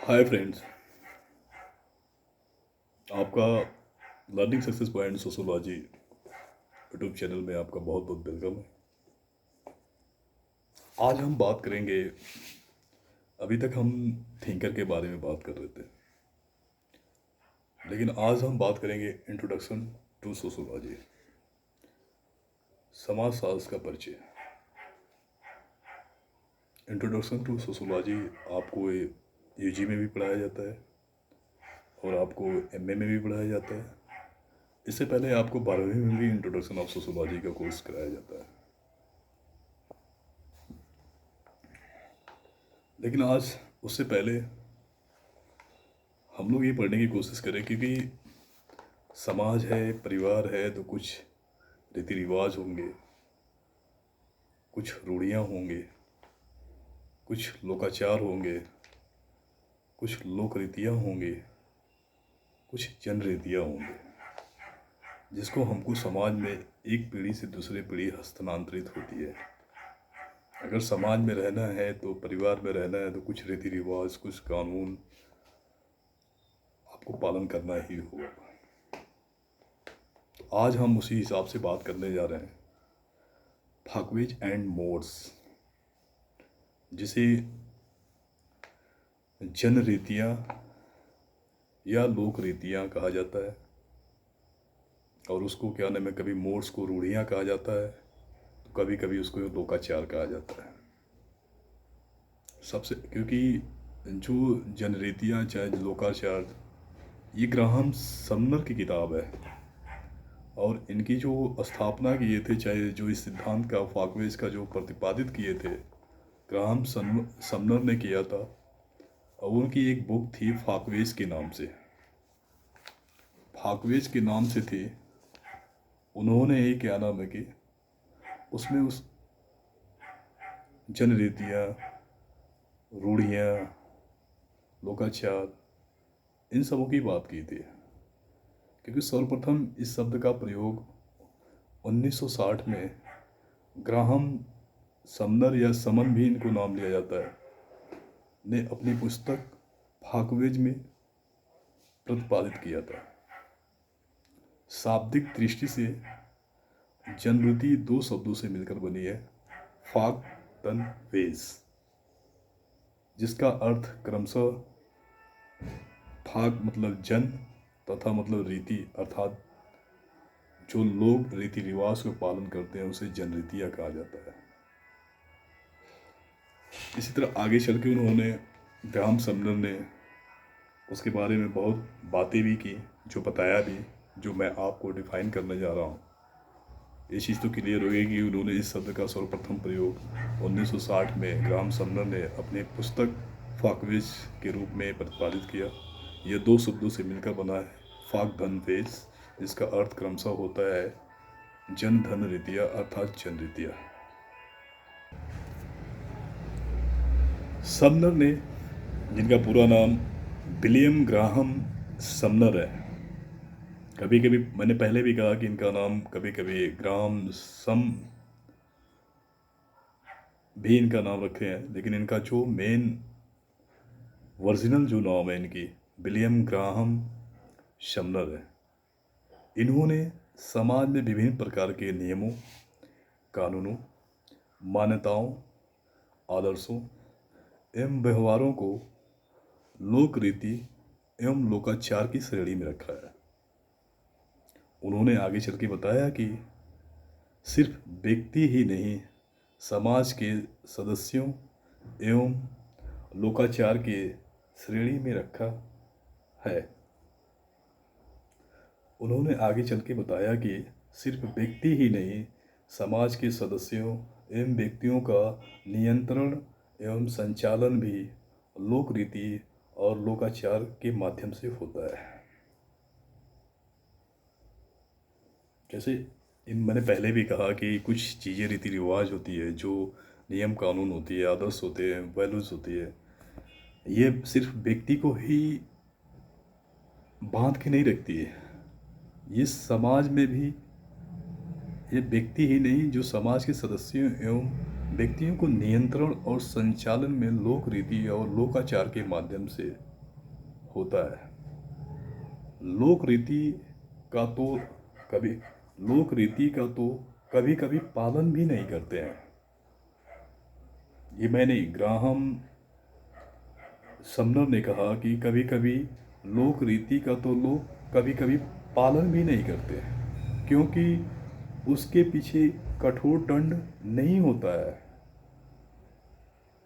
Hi friends, आपका learning success point sociology YouTube channel में आपका बहुत बहुत वेलकम है। आज हम बात करेंगे। अभी तक हम थिंकर के बारे में बात कर रहे थे, लेकिन आज हम बात करेंगे इंट्रोडक्शन टू सोशोलॉजी, समाजशास्त्र का परिचय। इंट्रोडक्शन टू सोशोलॉजी आपको यूजी में भी पढ़ाया जाता है और आपको एमए में भी पढ़ाया जाता है। इससे पहले आपको 12वीं में भी इंट्रोडक्शन ऑफ सोशोलॉजी का कोर्स कराया जाता है। लेकिन आज उससे पहले हम लोग ये पढ़ने की कोशिश करें, क्योंकि समाज है, परिवार है, तो कुछ रीति रिवाज होंगे, कुछ रूढ़ियाँ होंगे, कुछ लोकाचार होंगे, कुछ लोक रीतियाँ होंगी, कुछ जन रीतियाँ होंगी, जिसको हमको समाज में एक पीढ़ी से दूसरे पीढ़ी हस्तांतरित होती है। अगर समाज में रहना है तो, परिवार में रहना है तो कुछ रीति रिवाज, कुछ कानून आपको पालन करना ही होगा। तो आज हम उसी हिसाब से बात करने जा रहे हैं, फाकवेज एंड मोड्स, जिसे जन रीतियाँ या लोक रीतियाँ कहा जाता है, और उसको क्या नाम है, कभी मोड्स को रूढ़ियाँ कहा जाता है, तो कभी कभी उसको लोकाचार कहा जाता है। सबसे क्योंकि जो जन रीतियाँ चाहे लोकाचार, ये ग्राहम समनर की किताब है, और इनकी जो स्थापना किए थे, चाहे जो इस सिद्धांत का फाकवेज का जो प्रतिपादित किए थे, ग्राहम समनर ने किया था। और उनकी एक बुक थी फाकवेज के नाम से, फाकवेज के नाम से थी। उन्होंने ये क्या नाम है कि उसमें उस जन रीतियाँ, रूढ़ियाँ, लोकाचार, इन सबों की बात की थी। क्योंकि सर्वप्रथम इस शब्द का प्रयोग 1960 में ग्राहम समनर या समन भी इनको नाम लिया जाता है, ने अपनी पुस्तक फाकवेज में प्रतिपादित किया था। शाब्दिक दृष्टि से जनवृत्ति दो शब्दों से मिलकर बनी है, फाक तन वेज, जिसका अर्थ क्रमशः फाक मतलब जन तथा मतलब रीति, अर्थात जो लोग रीति रिवाज को पालन करते हैं उसे जन रीतियाँ कहा जाता है। इसी तरह आगे चल के उन्होंने, ग्राहम समनर ने उसके बारे में बहुत बातें भी की, जो बताया भी, जो मैं आपको डिफाइन करने जा रहा हूँ। ये चीज़ तो क्लियर हो गई कि उन्होंने इस शब्द का सर्वप्रथम प्रयोग 1960 में ग्राहम समनर ने अपने पुस्तक फाकवेज के रूप में प्रतिपादित किया। यह दो शब्दों से मिलकर बना है, फाक धन वेज, जिसका अर्थ क्रमशः होता है जन धन रीतियाँ, अर्थात जन रीतियाँ। समनर ने, जिनका पूरा नाम विलियम ग्राहम समनर है, कभी कभी मैंने पहले भी कहा कि इनका नाम कभी कभी ग्राहम सम भी इनका नाम रखे हैं, लेकिन इनका जो मेन ओरिजिनल जो नाम है इनकी, विलियम ग्राहम समनर है। इन्होंने समाज में विभिन्न प्रकार के नियमों, कानूनों, मान्यताओं, आदर्शों एवं व्यवहारों को लोक रीति एवं लोकाचार की श्रेणी में रखा है। उन्होंने आगे चल के बताया कि सिर्फ व्यक्ति ही नहीं, समाज के सदस्यों एवं लोकाचार के श्रेणी में रखा है। उन्होंने आगे चल के बताया कि सिर्फ व्यक्ति ही नहीं, समाज के सदस्यों एवं व्यक्तियों का नियंत्रण एवं संचालन भी लोक रीति और लोकाचार के माध्यम से होता है। जैसे मैंने पहले भी कहा कि कुछ चीज़ें रीति रिवाज होती है, जो नियम कानून होती है, आदर्श होते हैं, वैल्यूज होती है, ये सिर्फ व्यक्ति को ही बांध के नहीं रखती है। ये समाज में भी, ये व्यक्ति ही नहीं, जो समाज के सदस्यों एवं व्यक्तियों को नियंत्रण और संचालन में लोक रीति और लोकाचार के माध्यम से होता है। लोक रीति का तो कभी लोक रीति का तो कभी कभी पालन भी नहीं करते हैं। ये मैंने ग्राहम समनर ने कहा कि कभी कभी लोक रीति का तो लोग कभी कभी पालन भी नहीं करते हैं, क्योंकि उसके पीछे कठोर दंड नहीं होता है।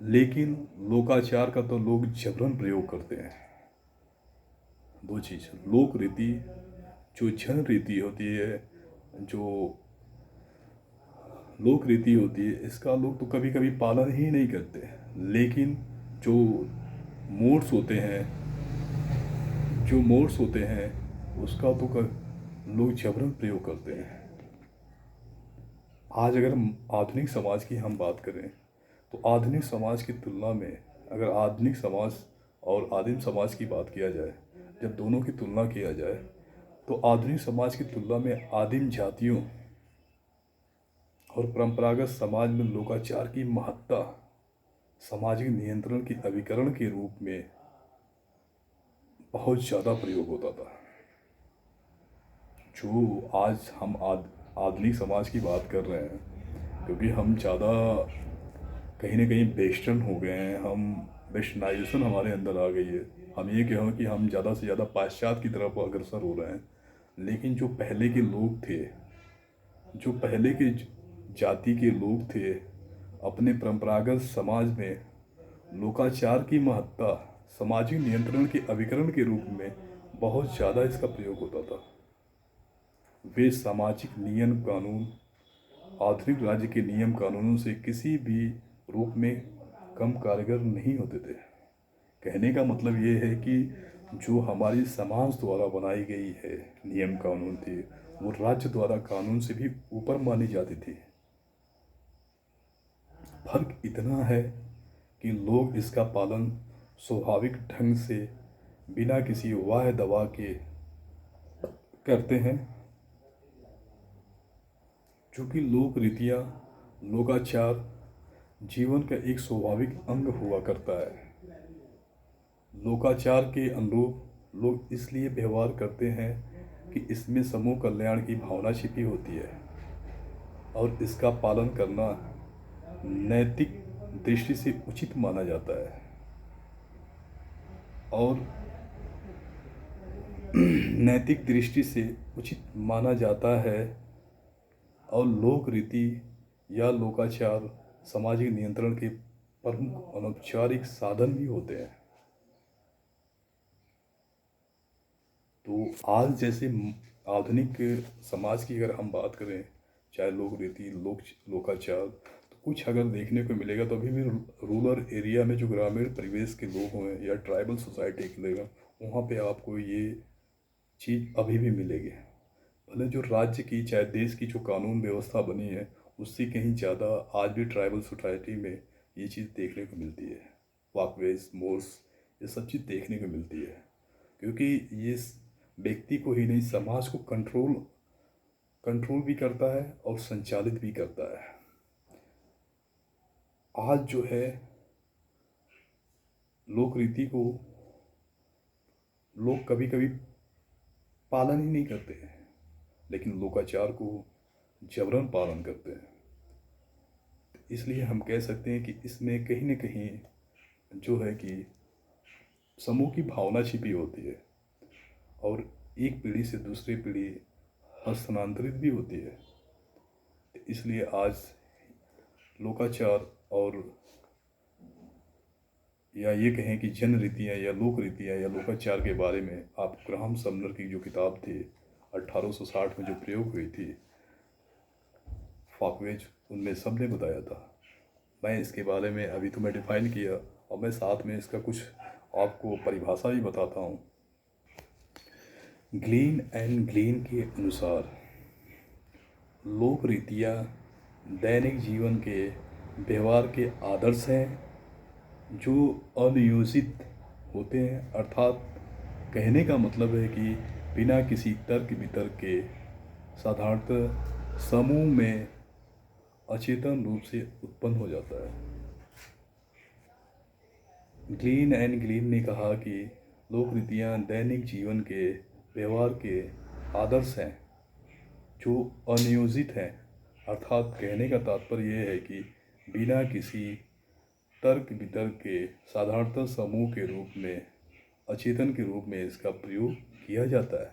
लेकिन लोकाचार का तो लोग जबरन प्रयोग करते हैं। दो चीज़, लोक रीति जो जन रीति होती है, जो लोक रीति होती है, इसका लोग तो कभी कभी पालन ही नहीं करते। लेकिन जो मोड्स होते हैं उसका तो लोग जबरन प्रयोग करते हैं। आज अगर आधुनिक समाज की हम बात करें तो आधुनिक समाज की तुलना में, अगर आधुनिक समाज और आदिम समाज की बात किया जाए, जब दोनों की तुलना किया जाए, तो आधुनिक समाज की तुलना में आदिम जातियों और परंपरागत समाज में लोकाचार की महत्ता सामाजिक नियंत्रण की अभिकरण के रूप में बहुत ज़्यादा प्रयोग होता था। जो आज हम आधुनिक समाज की बात कर रहे हैं, क्योंकि हम ज़्यादा कहीं ना कहीं वेस्टर्न हो गए हैं, हम वेस्टर्नाइजेशन हमारे अंदर आ गई है। हम ये कहें कि हम ज़्यादा से ज़्यादा पाश्चात्य की तरफ अग्रसर हो रहे हैं। लेकिन जो पहले के लोग थे, जो पहले के जाति के लोग थे, अपने परंपरागत समाज में लोकाचार की महत्ता सामाजिक नियंत्रण के अभिकरण के रूप में बहुत ज़्यादा इसका प्रयोग होता था। वे सामाजिक नियम कानून आधुनिक राज्य के नियम कानूनों से किसी भी रूप में कम कारगर नहीं होते थे। कहने का मतलब ये है कि जो हमारी समाज द्वारा बनाई गई है नियम कानून थी, वो राज्य द्वारा कानून से भी ऊपर मानी जाती थी। फर्क इतना है कि लोग इसका पालन स्वाभाविक ढंग से बिना किसी वाह दवा के करते हैं। चूँकि लोक रीतियाँ, लोकाचार जीवन का एक स्वाभाविक अंग हुआ करता है। लोकाचार के अनुरूप लोग इसलिए व्यवहार करते हैं कि इसमें समूह कल्याण की भावना छिपी होती है और इसका पालन करना नैतिक दृष्टि से उचित माना जाता है। और नैतिक दृष्टि से उचित माना जाता है और लोक रीति या लोकाचार सामाजिक नियंत्रण के प्रमुख अनौपचारिक साधन भी होते हैं। तो आज जैसे आधुनिक समाज की अगर हम बात करें, चाहे लोक रीति लोकाचार, तो कुछ अगर देखने को मिलेगा तो अभी भी रूरल एरिया में जो ग्रामीण परिवेश के लोग हों या ट्राइबल सोसाइटी के लोग, वहाँ पे आपको ये चीज़ अभी भी मिलेगी। भले जो राज्य की चाहे देश की जो कानून व्यवस्था बनी है, उससे कहीं ज़्यादा आज भी ट्राइबल सोसाइटी में ये चीज़ देखने को मिलती है। वॉकवेज, मोर्स, ये सब चीज़ देखने को मिलती है, क्योंकि ये व्यक्ति को ही नहीं समाज को कंट्रोल भी करता है और संचालित भी करता है। आज जो है लोक रीति को लोग कभी कभी पालन ही नहीं करते हैं, लेकिन लोकाचार को जबरन पालन करते हैं। इसलिए हम कह सकते हैं कि इसमें कहीं न कहीं जो है कि समूह की भावना छिपी होती है और एक पीढ़ी से दूसरी पीढ़ी हस्तांतरित भी होती है। इसलिए आज लोकाचार और या ये कहें कि जन रीतियाँ या लोक रीतियाँ या लोकाचार के बारे में आप ग्राहम समनर की जो किताब थी 1860 में जो प्रयोग हुई थी, फॉकवेज, उनमें सब ने बताया था। मैं इसके बारे में अभी तो मैं डिफाइन किया और मैं साथ में इसका कुछ आपको परिभाषा भी बताता हूँ। ग्लीन एंड ग्लीन के अनुसार लोक रीतियाँ दैनिक जीवन के व्यवहार के आदर्श हैं जो अनियोजित होते हैं। अर्थात कहने का मतलब है कि बिना किसी तर्क वितर्क के साधारणतः समूह में अचेतन रूप से उत्पन्न हो जाता है। ग्लीन एंड ग्लीन ने कहा कि लोक रीतियाँ दैनिक जीवन के व्यवहार के आदर्श हैं जो अनियोजित हैं। अर्थात कहने का तात्पर्य यह है कि बिना किसी तर्क वितर्क के साधारणतः समूह के रूप में, अचेतन के रूप में इसका प्रयोग किया जाता है,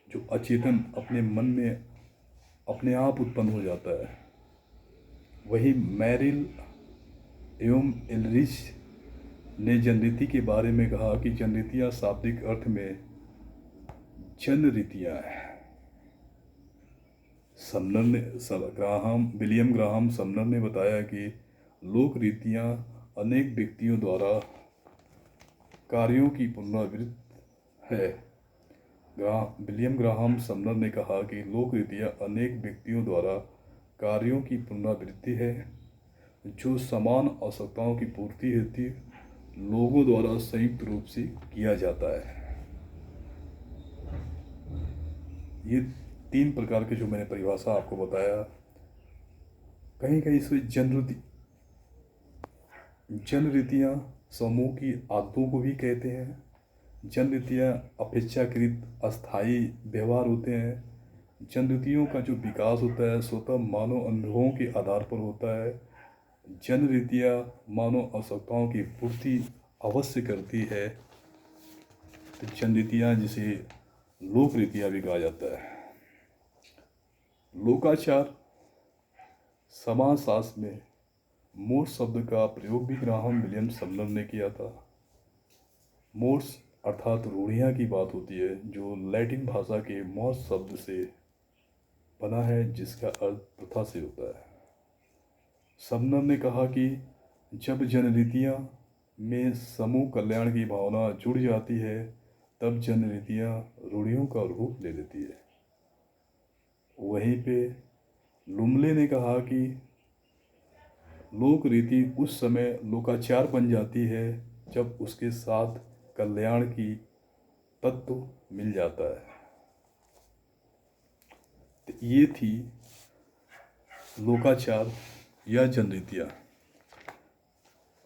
जो अचेतन अपने मन में अपने आप उत्पन्न हो जाता है। वही मैरिल एवं एलरिच ने जनरीति के बारे में कहा कि जनरीतियाँ शाब्दिक अर्थ में जन रीतियाँ हैं। समनर ने विलियम ग्राहम समनर ने बताया कि लोक रीतियाँ अनेक व्यक्तियों द्वारा कार्यों की पुनरावृत्ति है। विलियम ग्राहम समनर ने कहा कि लोक रीतियाँ अनेक व्यक्तियों द्वारा कार्यों की पुनरावृत्ति है जो समान आवश्यकताओं की पूर्ति हेतु लोगों द्वारा संयुक्त रूप से किया जाता है। ये 3 प्रकार के जो मैंने परिभाषा आपको बताया, कहीं कहीं से जन रीतियाँ समूह की आदतों को भी कहते हैं। जन रीतियाँ अपेक्षाकृत अस्थायी व्यवहार होते हैं। जन रीतियों का जो विकास होता है स्वतः मानव अनुभवों के आधार पर होता है। जन रीतियाँ मानव आवश्यकताओं की पूर्ति अवश्य करती है। तो जन रीतियाँ जिसे लोक रीतियाँ भी कहा जाता है। लोकाचार समाजशास्त्र में मोर्स शब्द का प्रयोग भी ग्राहम विलियम समनर ने किया था। मोर्स अर्थात रूढ़ियाँ की बात होती है, जो लैटिन भाषा के मॉर्स शब्द से बना है, जिसका अर्थ प्रथा से होता है। समनर ने कहा कि जब जनरीतियाँ में समूह कल्याण की भावना जुड़ जाती है तब जनरीतियाँ रूढ़ियों का रूप ले लेती है। वहीं पे लुमले ने कहा कि लोक रीति उस समय लोकाचार बन जाती है जब उसके साथ कल्याण की तत्व मिल जाता है। तो ये थी लोकाचार या जनरीतियाँ।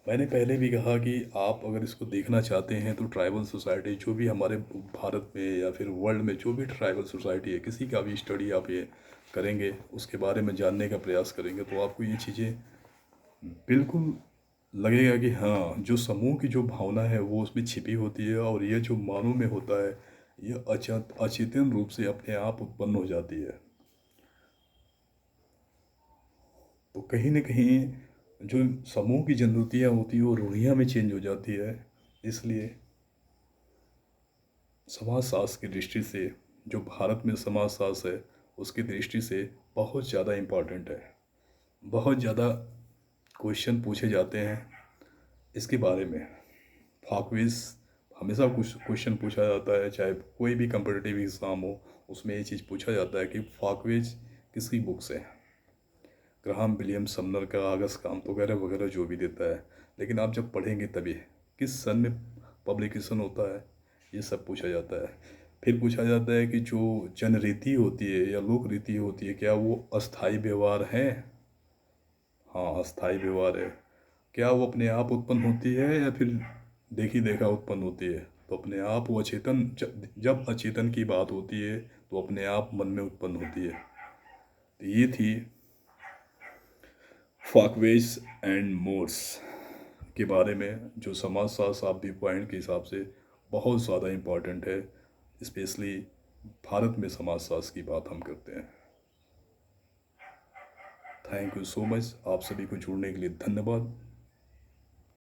मैंने पहले भी कहा कि आप अगर इसको देखना चाहते हैं तो ट्राइबल सोसाइटी, जो भी हमारे भारत में या फिर वर्ल्ड में जो भी ट्राइबल सोसाइटी है, किसी का भी स्टडी आप ये करेंगे, उसके बारे में जानने का प्रयास करेंगे, तो आपको ये चीज़ें बिल्कुल लगेगा कि हाँ, जो समूह की जो भावना है वो उसमें छिपी होती है और ये जो मानव में होता है ये अचेतन रूप से अपने आप उत्पन्न हो जाती है। तो कहीं न कहीं जो समूह की जनरीतियाँ होती है वो रूढ़ियाँ में चेंज हो जाती है। इसलिए समाजशास्त्र की दृष्टि से जो भारत में समाजशास्त्र है उसकी दृष्टि से बहुत ज़्यादा इम्पॉर्टेंट है। बहुत ज़्यादा क्वेश्चन पूछे जाते हैं इसके बारे में। फाकविज हमेशा कुछ क्वेश्चन पूछा जाता है, चाहे कोई भी कम्पिटिटिव एग्ज़ाम हो उसमें ये चीज़ पूछा जाता है कि फाकविज किसकी बुक से है। ग्राहम विलियम समनर का आगस्ट क्रांत वगैरह वगैरह जो भी देता है, लेकिन आप जब पढ़ेंगे तभी किस सन में पब्लिकेशन होता है ये सब पूछा जाता है। फिर पूछा जाता है कि जो जनरीति होती है या लोक रीति होती है क्या वो अस्थाई व्यवहार है। हाँ, अस्थाई व्यवहार है। क्या वो अपने आप उत्पन्न होती है या फिर देखी देखा उत्पन्न होती है। तो अपने आप वो अचेतन, जब अचेतन की बात होती है तो अपने आप मन में उत्पन्न होती है। तो ये थी फाकवेज एंड मोर्स के बारे में, जो समाजशास्त्र शाब्दिक पॉइंट के हिसाब से बहुत ज़्यादा इम्पॉर्टेंट है। स्पेशली भारत में समाजशास्त्र की बात हम करते हैं। Thank you so much. आप सभी को जुड़ने के लिए धन्यवाद।